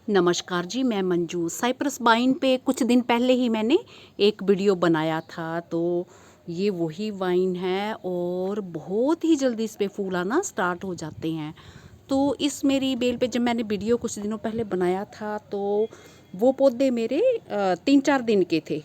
नमस्कार जी, मैं Manju. Cypress vine पे कुछ दिन पहले ही मैंने एक वीडियो बनाया था, तो ये वही वाइन है और बहुत ही जल्दी इस पे फूल आना स्टार्ट हो जाते हैं। तो इस मेरी बेल पे जब मैंने वीडियो कुछ दिनों पहले बनाया था, तो वो पौधे मेरे 3-4 दिन के थे।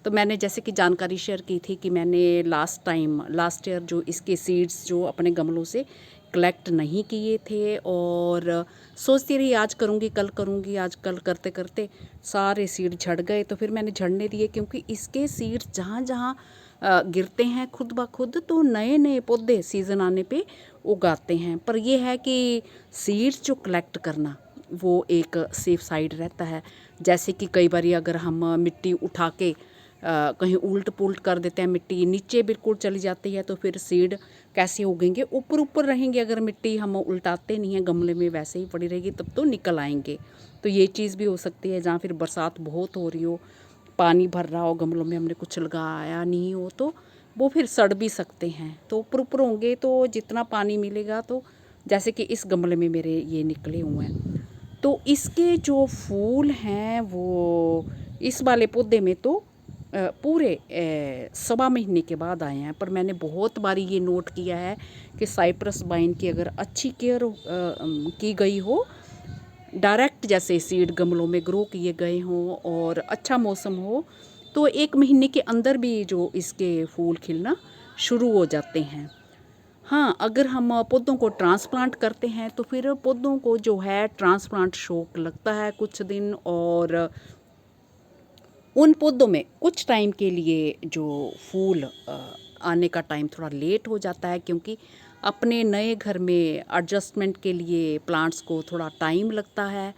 तो मैंने जैसे कि जानकारी शेयर की थी कि मैंने लास्ट ईयर जो इसके सीड्स जो अपने गमलों से कलेक्ट नहीं किए थे, और सोचती रही आज करूँगी, आज कल करते करते सारे सीड झड़ गए। तो फिर मैंने झड़ने दिए, क्योंकि इसके सीड्स जहाँ जहाँ गिरते हैं खुद ब खुद, तो नए नए पौधे सीज़न आने पे उगाते हैं। पर यह है कि सीड्स जो कलेक्ट करना वो एक सेफ साइड रहता है। जैसे कि कई बार अगर हम मिट्टी उठा के कहीं उल्ट पुल्ट कर देते हैं, मिट्टी नीचे बिल्कुल चली जाती है, तो फिर सीड कैसे उगेंगे? ऊपर ऊपर रहेंगे। अगर मिट्टी हम उल्टाते नहीं हैं, गमले में वैसे ही पड़ी रहेगी, तब तो निकल आएंगे। तो ये चीज़ भी हो सकती है। जहाँ फिर बरसात बहुत हो रही हो, पानी भर रहा हो गमलों में, हमने कुछ लगाया नहीं हो, तो वो फिर सड़ भी सकते हैं। तो ऊपर ऊपर होंगे तो जितना पानी मिलेगा, तो जैसे कि इस गमले में मेरे ये निकले हुए हैं, तो इसके जो फूल हैं वो इस वाले पौधे में तो पूरे 1.25 महीने के बाद आए हैं। पर मैंने बहुत बारी ये नोट किया है कि साइप्रस वाइन की अगर अच्छी केयर की गई हो, डायरेक्ट जैसे सीड गमलों में ग्रो किए गए हों और अच्छा मौसम हो, तो 1 महीने के अंदर भी जो इसके फूल खिलना शुरू हो जाते हैं। हाँ, अगर हम पौधों को ट्रांसप्लांट करते हैं, तो फिर पौधों को जो है ट्रांसप्लांट शौक लगता है कुछ दिन, और उन पौधों में कुछ टाइम के लिए जो फूल आने का टाइम थोड़ा लेट हो जाता है, क्योंकि अपने नए घर में एडजस्टमेंट के लिए प्लांट्स को थोड़ा टाइम लगता है।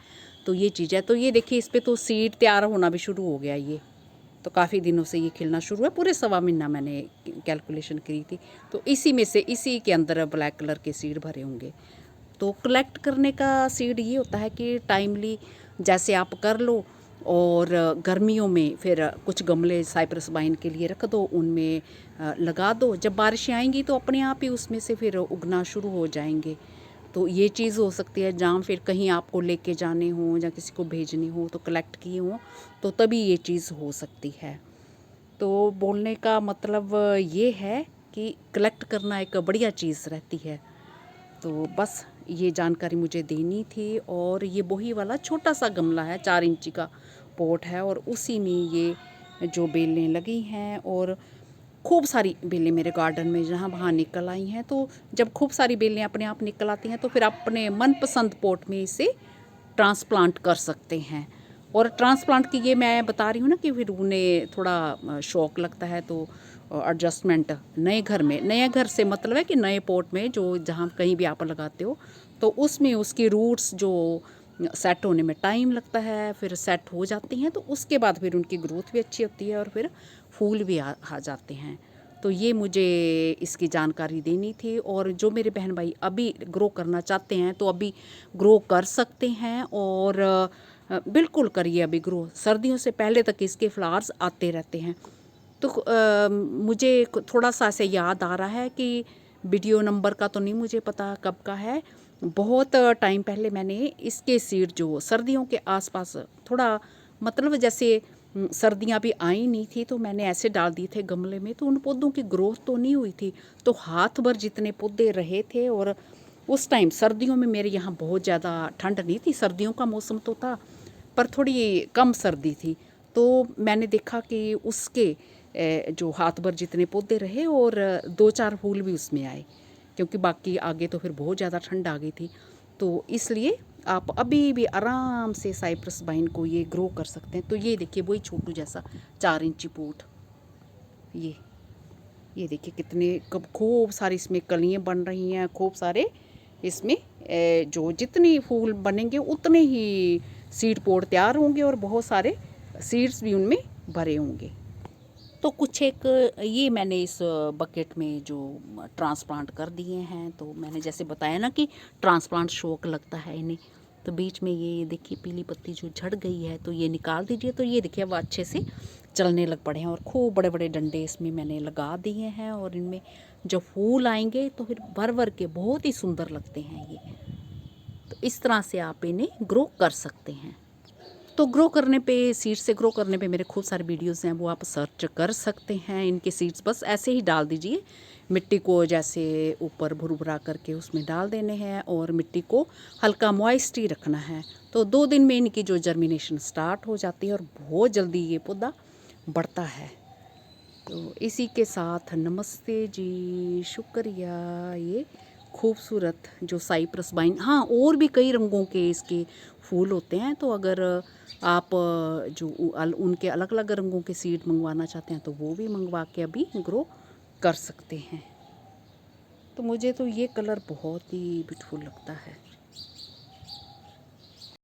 तो ये चीज़ है। तो ये देखिए, इस पे तो सीड तैयार होना भी शुरू हो गया। ये तो काफ़ी दिनों से ये खिलना शुरू है, पूरे 1.25 महीना मैंने कैलकुलेशन करी थी। तो इसी में से इसी के अंदर ब्लैक कलर के सीड भरे होंगे। तो कलेक्ट करने का सीड ये होता है कि टाइमली जैसे आप कर लो, और गर्मियों में फिर कुछ गमले साइप्रस वाइन के लिए रख दो, उनमें लगा दो। जब बारिशें आएंगी तो अपने आप ही उसमें से फिर उगना शुरू हो जाएंगे। तो ये चीज़ हो सकती है। जहाँ फिर कहीं आपको लेके जाने हों या किसी को भेजने हो, तो कलेक्ट किए हों, तो तभी ये चीज़ हो सकती है। तो बोलने का मतलब ये है कि कलेक्ट करना एक बढ़िया चीज़ रहती है। तो बस ये जानकारी मुझे देनी थी। और ये वही वाला छोटा सा गमला है, 4 इंची का पॉट है, और उसी में ये जो बेलें लगी हैं, और खूब सारी बेलें मेरे गार्डन में जहाँ वहाँ निकल आई हैं। तो जब खूब सारी बेलें अपने आप निकल आती हैं, तो फिर अपने मनपसंद पॉट में इसे ट्रांसप्लांट कर सकते हैं। और ट्रांसप्लांट की ये मैं बता रही हूँ ना, कि फिर उन्हें थोड़ा शौक लगता है, तो एडजस्टमेंट नए घर से मतलब है कि नए पॉट में जो जहाँ कहीं भी आप लगाते हो, तो उसमें उसकी रूट्स जो सेट होने में टाइम लगता है, फिर सेट हो जाती हैं, तो उसके बाद फिर उनकी ग्रोथ भी अच्छी होती है, और फिर फूल भी आ जाते हैं। तो ये मुझे इसकी जानकारी देनी थी। और जो मेरे बहन भाई अभी ग्रो करना चाहते हैं, तो अभी ग्रो कर सकते हैं, और बिल्कुल करिए अभी ग्रो। सर्दियों से पहले तक इसके फ्लावर्स आते रहते हैं। तो मुझे थोड़ा सा ऐसे याद आ रहा है कि वीडियो नंबर का तो नहीं मुझे पता कब का है। बहुत टाइम पहले मैंने इसके सीड जो सर्दियों के आसपास थोड़ा, मतलब जैसे सर्दियाँ भी आई नहीं थी, तो मैंने ऐसे डाल दिए थे गमले में। तो उन पौधों की ग्रोथ तो नहीं हुई थी, तो हाथ भर जितने पौधे रहे थे। और उस टाइम सर्दियों में मेरे यहाँ बहुत ज़्यादा ठंड नहीं थी, सर्दियों का मौसम तो था, पर थोड़ी कम सर्दी थी। तो मैंने देखा कि उसके जो हाथ भर जितने पौधे रहे, और 2-4 फूल भी उसमें आए, क्योंकि बाकी आगे तो फिर बहुत ज़्यादा ठंड आ गई थी। तो इसलिए आप अभी भी आराम से साइप्रस वाइन को ये ग्रो कर सकते हैं। तो ये देखिए, वही छोटू जैसा 4 इंची पोट, ये ये देखिए कितने कब खूब सारी इसमें कलियाँ बन रही हैं, खूब सारे इसमें जो जितनी फूल बनेंगे उतने ही सीड पोट तैयार होंगे, और बहुत सारे सीड्स भी उनमें भरे होंगे। तो कुछ एक ये मैंने इस बकेट में जो ट्रांसप्लांट कर दिए हैं। तो मैंने जैसे बताया ना कि ट्रांसप्लांट शौक लगता है इन्हें। तो बीच में ये देखिए पीली पत्ती जो झड़ गई है, तो ये निकाल दीजिए। तो ये देखिए वो अच्छे से चलने लग पड़े हैं, और खूब बड़े बड़े डंडे इसमें मैंने लगा दिए हैं। और इनमें जब फूल आएंगे, तो फिर भर भर के बहुत ही सुंदर लगते हैं ये। तो इस तरह से आप इन्हें ग्रो कर सकते हैं। तो ग्रो करने पे, सीड्स से ग्रो करने पे मेरे खूब सारे वीडियोस हैं, वो आप सर्च कर सकते हैं। इनके सीड्स बस ऐसे ही डाल दीजिए, मिट्टी को जैसे ऊपर भुरभुरा करके उसमें डाल देने हैं और मिट्टी को हल्का मॉइस्ट ही रखना है। तो 2 दिन में इनकी जो जर्मिनेशन स्टार्ट हो जाती है और बहुत जल्दी ये पौधा बढ़ता है। तो इसी के साथ नमस्ते जी, शुक्रिया। ये खूबसूरत जो साइप्रस वाइन, हाँ और भी कई रंगों के इसके फूल होते हैं। तो अगर आप जो उनके अलग अलग रंगों के सीड मंगवाना चाहते हैं तो वो भी मंगवा के अभी ग्रो कर सकते हैं। तो मुझे तो ये कलर बहुत ही ब्यूटीफुल लगता है।